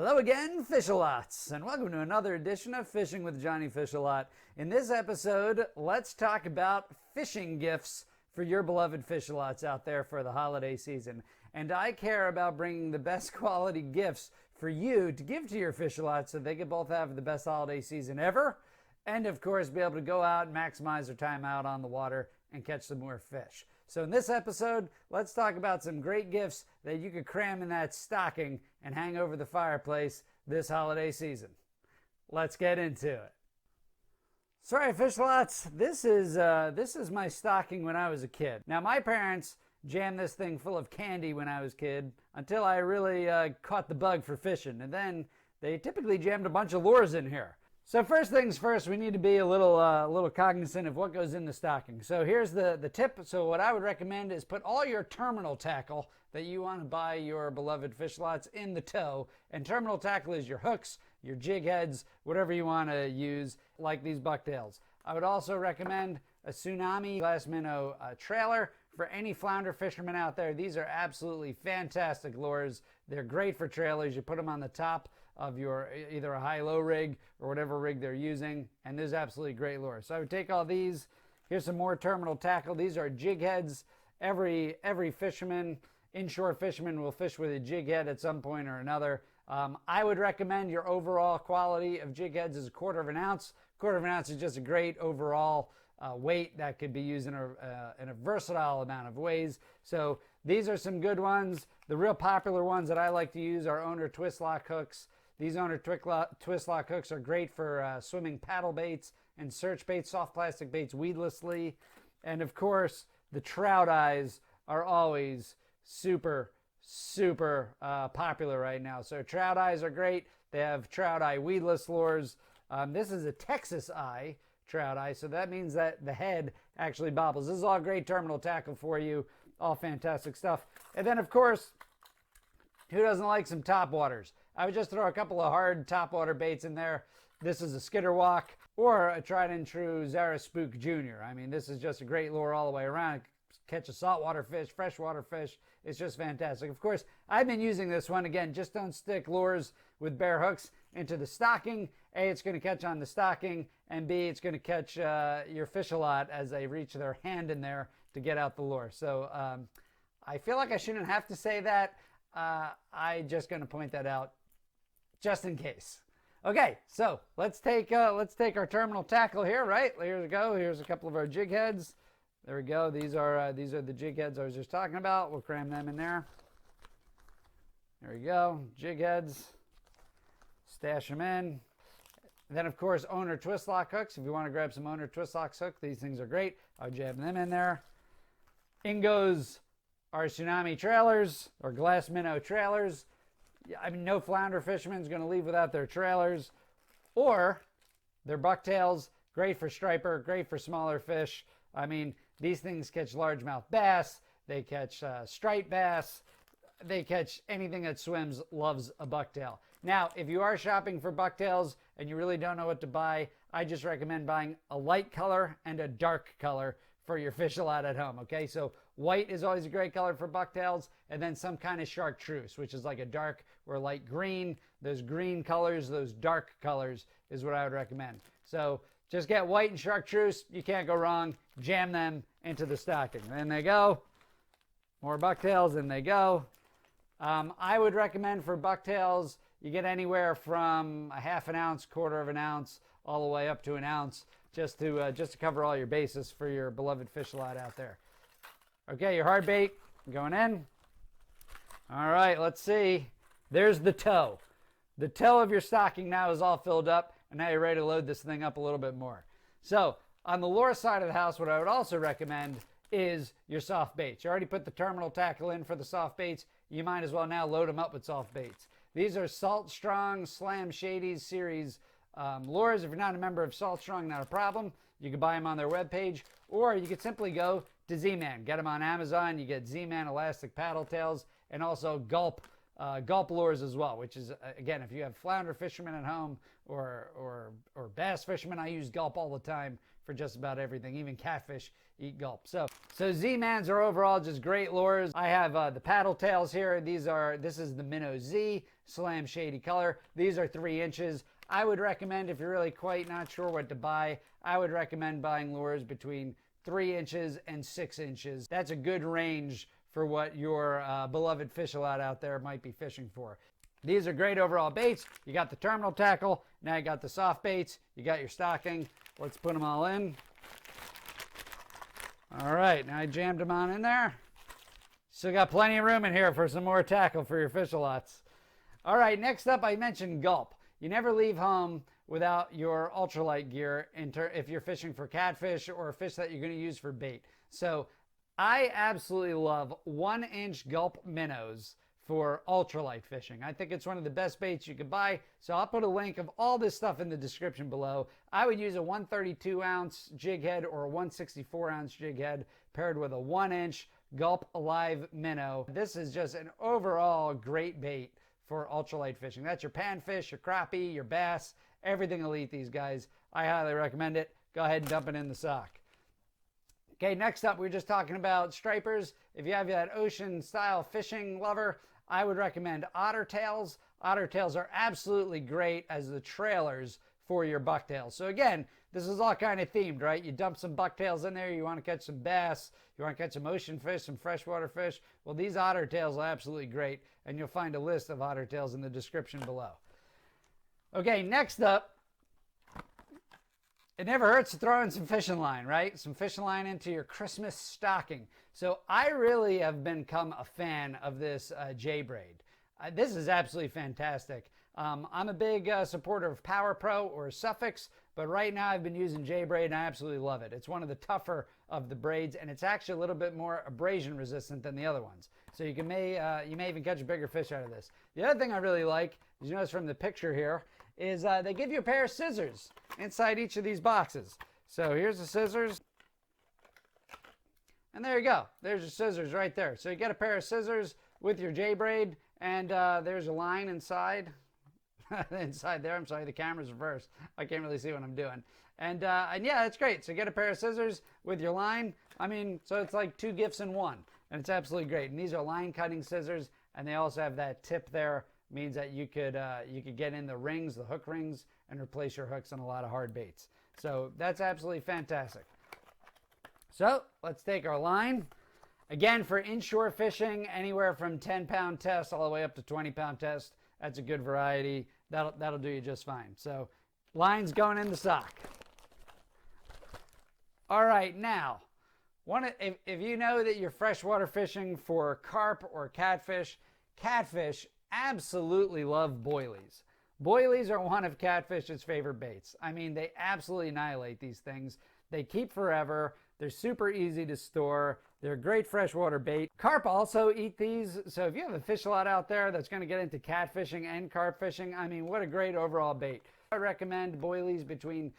Hello again, Fishalots, and welcome to another edition of Fishing with Johnny Fishalot. In this episode, let's talk about fishing gifts for your beloved Fishalots out there for the holiday season. And I care about bringing the best quality gifts for you to give to your Fishalots so they can both have the best holiday season ever, and of course be able to go out and maximize their time out on the water and catch some more fish. So in this episode, let's talk about some great gifts that you could cram in that stocking and hang over the fireplace this holiday season. Let's get into it. Sorry, Fishalots, this is my stocking when I was a kid. Now, my parents jammed this thing full of candy when I was a kid until I really caught the bug for fishing, and then they typically jammed a bunch of lures in here. So first things first, we need to be a little cognizant of what goes in the stocking. So here's the tip. So what I would recommend is put all your terminal tackle that you want to buy your beloved Fishalots in the tow. And terminal tackle is your hooks, your jig heads, whatever you want to use, like these bucktails. I would also recommend a Tsunami glass minnow trailer for any flounder fishermen out there. These are absolutely fantastic lures. They're great for trailers. You put them on the top of your either a high-low rig or whatever rig they're using, and there's absolutely great lures. So I would take all these. Here's some more terminal tackle. These are jig heads. Every fisherman, inshore fisherman, will fish with a jig head at some point or another. I would recommend your overall quality of jig heads is a quarter of an ounce. Quarter of an ounce is just a great overall weight that could be used in a versatile amount of ways. So these are some good ones. The real popular ones that I like to use are owner twist lock hooks. These owner twist lock hooks are great for swimming paddle baits and search baits, soft plastic baits weedlessly. And of course, the trout eyes are always super popular right now. So trout eyes are great. They have trout eye weedless lures. This is a Texas eye trout eye, so that means that the head actually bobbles. This is all great terminal tackle for you. All fantastic stuff. And then, of course, who doesn't like some topwaters? I would just throw a couple of hard topwater baits in there. This is a skitter walk or a tried and true Zara Spook Jr. I mean, this is just a great lure all the way around. Catch a saltwater fish, freshwater fish. It's just fantastic. Of course, I've been using this one. Again, just don't stick lures with bare hooks into the stocking. A, it's going to catch on the stocking, and B, it's going to catch your Fishalot as they reach their hand in there to get out the lure. So I feel like I shouldn't have to say that. I'm just going to point that out just in case. Okay, so let's take our terminal tackle here, right? Here we go. Here's a couple of our jig heads. There we go. These are the jig heads I was just talking about. We'll cram them in there. There we go. Jig heads. Stash them in. Then, of course, owner twist lock hooks. If you want to grab some owner twist lock hooks, these things are great. I'll jab them in there. In goes our Tsunami trailers or glass minnow trailers. I mean, no flounder fisherman is going to leave without their trailers. Or their bucktails. Great for striper, great for smaller fish. I mean, these things catch largemouth bass. They catch striped bass. They catch anything that swims, loves a bucktail. Now, if you are shopping for bucktails and you really don't know what to buy, I just recommend buying a light color and a dark color for your Fishalot at home, okay? So white is always a great color for bucktails, and then some kind of chartreuse, which is like a dark or light green. Those green colors, those dark colors is what I would recommend. So just get white and chartreuse. You can't go wrong. Jam them into the stocking. In they go. More bucktails, in they go. I would recommend for bucktails, you get anywhere from a half an ounce, quarter of an ounce, all the way up to an ounce, just to cover all your bases for your beloved Fishalot out there. Okay, your hard bait going in. All right, let's see. There's the toe. The toe of your stocking now is all filled up, and now you're ready to load this thing up a little bit more. So on the lure side of the house, what I would also recommend is your soft baits. You already put the terminal tackle in for the soft baits. You might as well now load them up with soft baits. These are Salt Strong Slam Shadies series lures. If you're not a member of Salt Strong, not a problem. You can buy them on their webpage, or you could simply go to Z-Man. Get them on Amazon. You get Z-Man elastic paddle tails and also gulp lures as well, which is, again, if you have flounder fishermen at home or bass fishermen, I use gulp all the time for just about everything. Even catfish eat gulp. So Z-Mans are overall just great lures. I have the paddle tails here. This is the Minnow Z. Slam Shady color. These are 3 inches. I would recommend, if you're really quite not sure what to buy, I would recommend buying lures between 3 inches and 6 inches. That's a good range for what your beloved fish-a-lot out there might be fishing for. These are great overall baits. You got the terminal tackle. Now you got the soft baits. You got your stocking. Let's put them all in. All right, now I jammed them on in there. Still got plenty of room in here for some more tackle for your fish-a-lots. All right, next up I mentioned gulp. You never leave home without your ultralight gear if you're fishing for catfish or a fish that you're going to use for bait. So I absolutely love 1-inch gulp minnows for ultralight fishing. I think it's one of the best baits you could buy. So I'll put a link of all this stuff in the description below. I would use a 132-ounce jig head or a 164-ounce jig head paired with a 1-inch gulp alive minnow. This is just an overall great bait for ultralight fishing. That's your panfish, your crappie, your bass, everything will eat these guys. I highly recommend it. Go ahead and dump it in the sock. Okay, next up, we were just talking about stripers. If you have that ocean style fishing lover, I would recommend Ottertails. Ottertails are absolutely great as the trailers for your bucktails. So again, this is all kind of themed, right? You dump some bucktails in there, you want to catch some bass, you want to catch some ocean fish, some freshwater fish. Well, these Ottertails are absolutely great, and you'll find a list of Ottertails in the description below. Okay, next up, it never hurts to throw in some fishing line, right? Some fishing line into your Christmas stocking. So I really have become a fan of this J-braid. This is absolutely fantastic. I'm a big supporter of Power Pro or Suffix, but right now I've been using J-braid and I absolutely love it. It's one of the tougher of the braids, and it's actually a little bit more abrasion resistant than the other ones. So you may even catch a bigger fish out of this. The other thing I really like, as you notice from the picture here, is they give you a pair of scissors inside each of these boxes. So here's the scissors. And there you go. There's your scissors right there. So you get a pair of scissors with your J-braid, and there's a line inside. Inside there. I'm sorry, the camera's reversed. I can't really see what I'm doing. And yeah, that's great. So get a pair of scissors with your line. I mean, so it's like 2 gifts in one. And it's absolutely great. And these are line cutting scissors, and they also have that tip there. Means that you could get in the rings, the hook rings, and replace your hooks on a lot of hard baits. So that's absolutely fantastic. So let's take our line. Again, for inshore fishing, anywhere from 10-pound test all the way up to 20-pound test. That's a good variety. That'll do you just fine. So line's going in the sock. All right, now, if you know that you're freshwater fishing for carp or catfish absolutely love boilies. Boilies are one of catfish's favorite baits. I mean, they absolutely annihilate these things. They keep forever. They're super easy to store. They're a great freshwater bait. Carp also eat these. So if you have a fish-a-lot out there that's going to get into catfishing and carp fishing, I mean, what a great overall bait. I recommend boilies between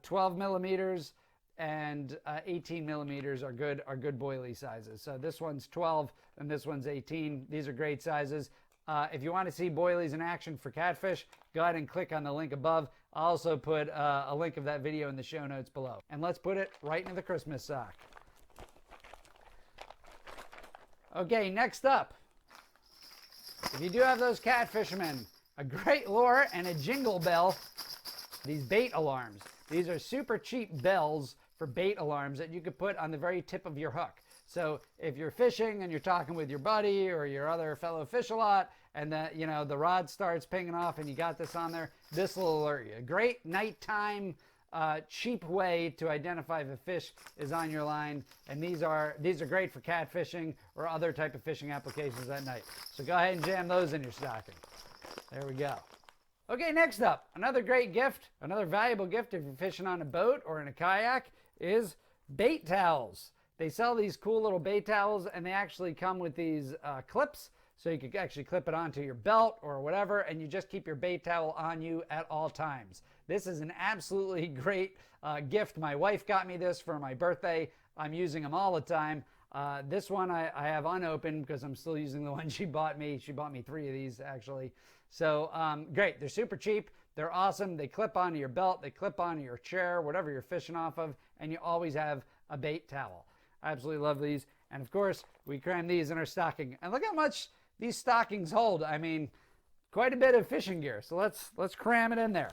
12 millimeters and 18 millimeters are good boilie sizes. So this one's 12 and this one's 18. These are great sizes. If you want to see boilies in action for catfish, go ahead and click on the link above. I'll also put a link of that video in the show notes below. And let's put it right into the Christmas sock. Okay, next up, if you do have those catfishermen, a great lure and a jingle bell, these bait alarms. These are super cheap bells for bait alarms that you could put on the very tip of your hook. So if you're fishing and you're talking with your buddy or your other fellow fish-a-lot and the rod starts pinging off and you got this on there, this will alert you. A great nighttime cheap way to identify if a fish is on your line, and these are great for catfishing or other type of fishing applications at night. So go ahead and jam those in your stocking. There we go. Okay, next up, another great gift, another valuable gift if you're fishing on a boat or in a kayak is bait towels. They sell these cool little bait towels, and they actually come with these clips, so you could actually clip it onto your belt or whatever, and you just keep your bait towel on you at all times. This is an absolutely great gift. My wife got me this for my birthday. I'm using them all the time. This one I have unopened because I'm still using the one she bought me. She bought me 3 of these, actually. So great. They're super cheap. They're awesome. They clip onto your belt. They clip onto your chair, whatever you're fishing off of, and you always have a bait towel. I absolutely love these. And of course, we cram these in our stocking. And look how much these stockings hold. I mean, quite a bit of fishing gear. So let's cram it in there.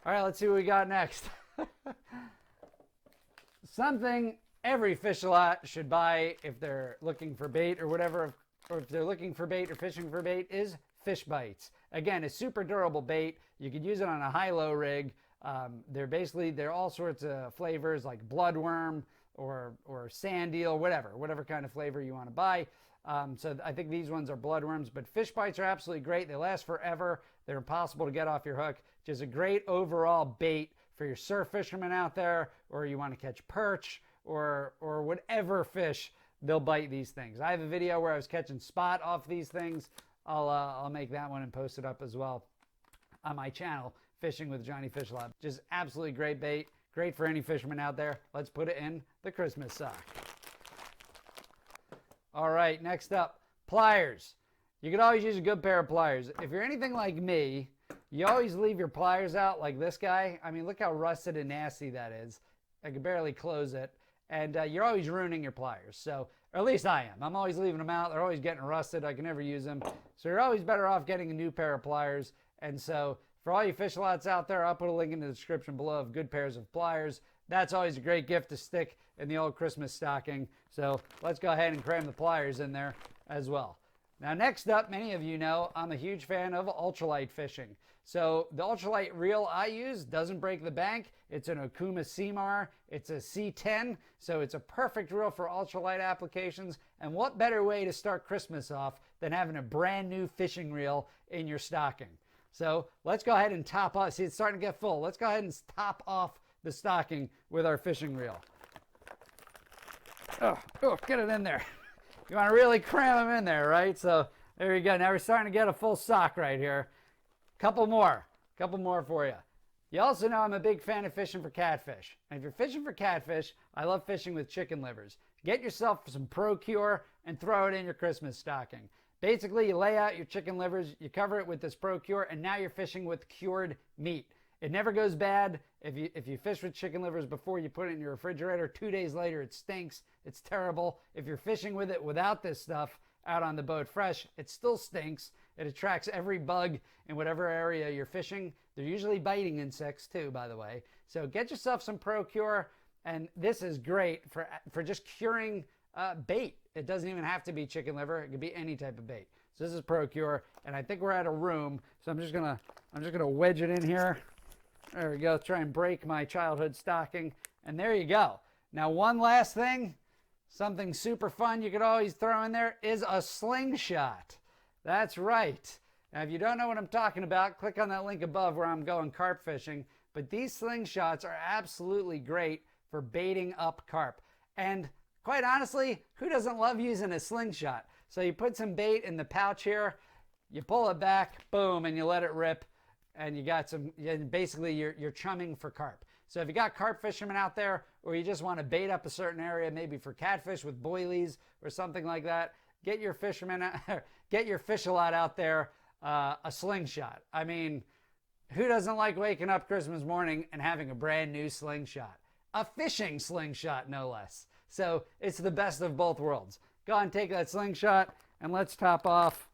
All right, let's see what we got next. Something every fishalot should buy if they're looking for bait or whatever, or if they're looking for bait or fishing for bait, is fish bites. Again, a super durable bait. You could use it on a high-low rig. They're all sorts of flavors like bloodworm or sand eel, whatever kind of flavor you want to buy. So I think these ones are bloodworms, but fish bites are absolutely great. They last forever. They're impossible to get off your hook. Just a great overall bait for your surf fishermen out there, or you want to catch perch or whatever fish. They'll bite these things. I have a video where I was catching spot off these things. I'll make that one and post it up as well on my channel, Fishing with Johnny Fishalot. Just absolutely great bait. Great for any fisherman out there. Let's put it in the Christmas sock. All right, next up, pliers. You could always use a good pair of pliers. If you're anything like me, you always leave your pliers out like this guy. I mean, look how rusted and nasty that is. I could barely close it. And you're always ruining your pliers. So, or at least I am. I'm always leaving them out. They're always getting rusted. I can never use them. So you're always better off getting a new pair of pliers. And so for all you fishalots out there, I'll put a link in the description below of good pairs of pliers. That's always a great gift to stick in the old Christmas stocking. So let's go ahead and cram the pliers in there as well. Now next up, many of you know I'm a huge fan of ultralight fishing. So the ultralight reel I use doesn't break the bank. It's an Okuma Seamar. It's a C10, so it's a perfect reel for ultralight applications. And what better way to start Christmas off than having a brand new fishing reel in your stocking? So let's go ahead and top off. See, it's starting to get full. Let's go ahead and top off the stocking with our fishing reel. Oh, get it in there. You want to really cram them in there, right? So there you go. Now we're starting to get a full sock right here. Couple more for you. You also know I'm a big fan of fishing for catfish. And if you're fishing for catfish, I love fishing with chicken livers. Get yourself some Procure and throw it in your Christmas stocking. Basically, you lay out your chicken livers, you cover it with this Procure, and now you're fishing with cured meat. It never goes bad. If you fish with chicken livers before you put it in your refrigerator, 2 days later it stinks. It's terrible. If you're fishing with it without this stuff out on the boat fresh, it still stinks. It attracts every bug in whatever area you're fishing. They're usually biting insects too, by the way. So get yourself some Procure, and this is great for just curing bait. It doesn't even have to be chicken liver. It could be any type of bait. So this is Procure, and I think we're out of room. So I'm just gonna wedge it in here. There we go. Try and break my childhood stocking, and there you go. Now one last thing, something super fun you could always throw in there is a slingshot. That's right. Now if you don't know what I'm talking about, click on that link above where I'm going carp fishing. But these slingshots are absolutely great for baiting up carp. And quite honestly, who doesn't love using a slingshot? So you put some bait in the pouch here, you pull it back, boom, and you let it rip, and you got some, and basically you're chumming for carp. So if you got carp fishermen out there, or you just want to bait up a certain area, maybe for catfish with boilies or something like that, get your fishalot out there a slingshot. I mean, who doesn't like waking up Christmas morning and having a brand new slingshot? A fishing slingshot, no less. So it's the best of both worlds. Go on, take that slingshot, and let's top off.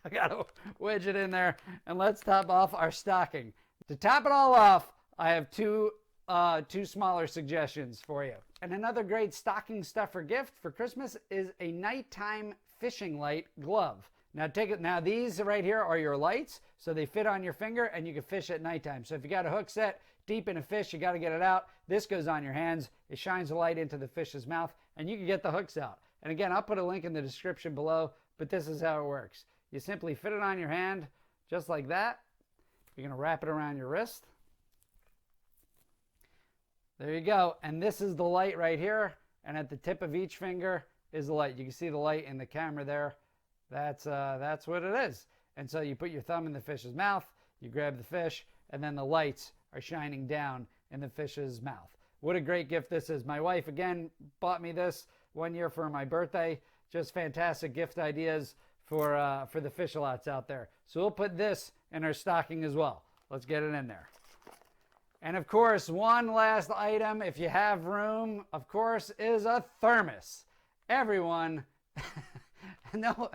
I gotta wedge it in there, and let's top off our stocking. To top it all off, I have two smaller suggestions for you. And another great stocking stuffer gift for Christmas is a nighttime fishing light glove. Now these right here are your lights, so they fit on your finger and you can fish at nighttime. So if you got a hook set deep in a fish, you got to get it out. This goes on your hands. It shines a light into the fish's mouth, and you can get the hooks out. And again, I'll put a link in the description below, but this is how it works. You simply fit it on your hand just like that. You're going to wrap it around your wrist. There you go. And this is the light right here. And at the tip of each finger is the light. You can see the light in the camera there. That's what it is. And so you put your thumb in the fish's mouth, you grab the fish, and then the lights are shining down in the fish's mouth. What a great gift this is. My wife, again, bought me this one year for my birthday. Just fantastic gift ideas for the fishalots out there. So we'll put this in our stocking as well. Let's get it in there. And of course, one last item, if you have room, of course, is a thermos. Everyone, no,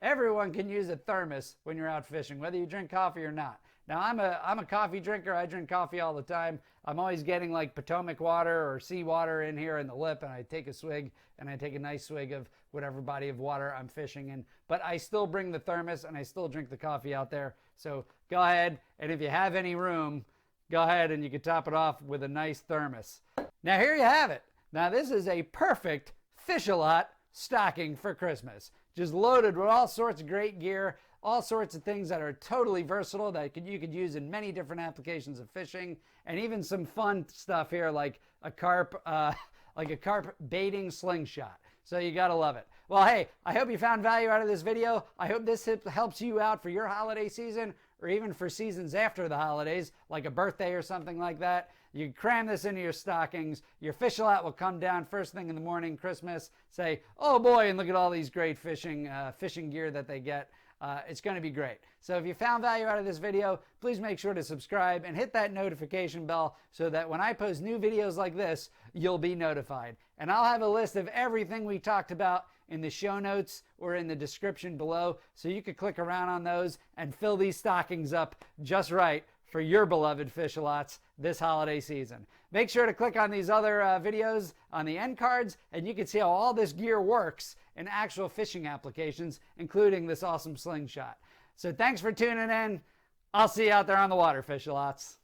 everyone can use a thermos when you're out fishing, whether you drink coffee or not. Now, I'm a coffee drinker. I drink coffee all the time. I'm always getting like Potomac water or seawater in here in the lip, and I take a swig, and I take a nice swig of whatever body of water I'm fishing in. But I still bring the thermos, and I still drink the coffee out there. So go ahead, and if you have any room, go ahead and you can top it off with a nice thermos. Now, here you have it. Now, this is a perfect Fishalot stocking for Christmas. Just loaded with all sorts of great gear, all sorts of things that are totally versatile that you could use in many different applications of fishing, and even some fun stuff here like a carp baiting slingshot. So you gotta love it. Well, hey, I hope you found value out of this video. I hope this helps you out for your holiday season, or even for seasons after the holidays, like a birthday or something like that. You can cram this into your stockings. Your Fishalot will come down first thing in the morning, Christmas, say, oh boy, and look at all these great fishing gear that they get. It's going to be great. So if you found value out of this video, please make sure to subscribe and hit that notification bell so that when I post new videos like this, you'll be notified. And I'll have a list of everything we talked about in the show notes or in the description below, so you could click around on those and fill these stockings up just right for your beloved Fishalots this holiday season. Make sure to click on these other videos on the end cards, and you can see how all this gear works in actual fishing applications, including this awesome slingshot. So thanks for tuning in. I'll see you out there on the water, Fishalots.